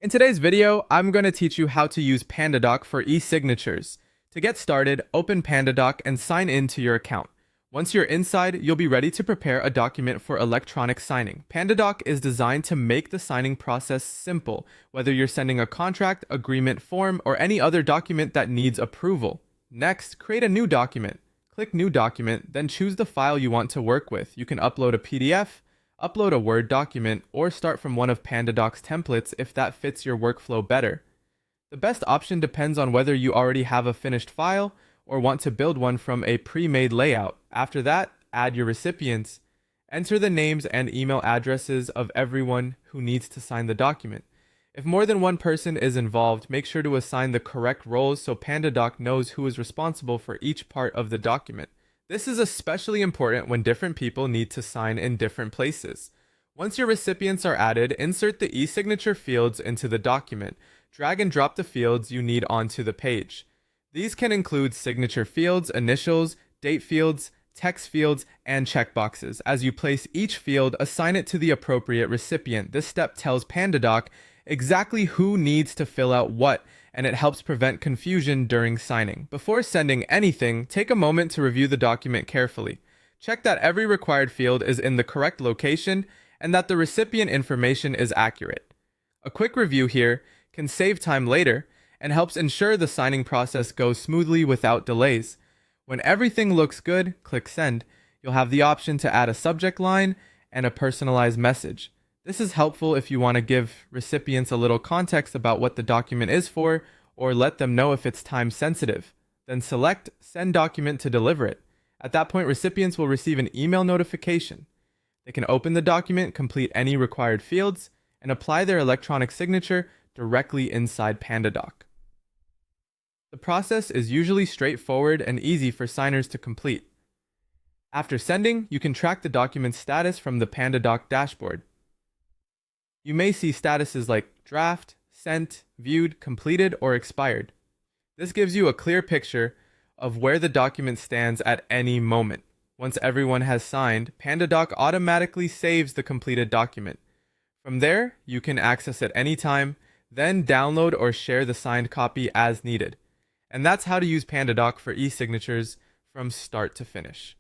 In today's video, I'm going to teach you how to use PandaDoc for eSignatures. To get started, open PandaDoc and sign in to your account. Once you're inside, you'll be ready to prepare a document for electronic signing. PandaDoc is designed to make the signing process simple, whether you're sending a contract, agreement form, or any other document that needs approval. Next, create a new document. Click New Document, then choose the file you want to work with. You can upload a PDF, upload a Word document, or start from one of PandaDoc's templates if that fits your workflow better. The best option depends on whether you already have a finished file or want to build one from a pre-made layout. After that, add your recipients. Enter the names and email addresses of everyone who needs to sign the document. If more than one person is involved, make sure to assign the correct roles so PandaDoc knows who is responsible for each part of the document. This is especially important when different people need to sign in different places. Once your recipients are added, insert the eSignature fields into the document. Drag and drop the fields you need onto the page. These can include signature fields, initials, date fields, text fields, and checkboxes. As you place each field, assign it to the appropriate recipient. This step tells PandaDoc exactly who needs to fill out what, and it helps prevent confusion during signing. Before sending anything, take a moment to review the document carefully. Check that every required field is in the correct location and that the recipient information is accurate. A quick review here can save time later and helps ensure the signing process goes smoothly without delays. When everything looks good, click Send. You'll have the option to add a subject line and a personalized message. This is helpful if you want to give recipients a little context about what the document is for, or let them know if it's time sensitive. Then select Send Document to deliver it. At that point, recipients will receive an email notification. They can open the document, complete any required fields, and apply their electronic signature directly inside PandaDoc. The process is usually straightforward and easy for signers to complete. After sending, you can track the document's status from the PandaDoc dashboard. You may see statuses like draft, sent, viewed, completed, or expired. This gives you a clear picture of where the document stands at any moment. Once everyone has signed, PandaDoc automatically saves the completed document. From there, you can access it anytime, then download or share the signed copy as needed. And that's how to use PandaDoc for eSignatures from start to finish.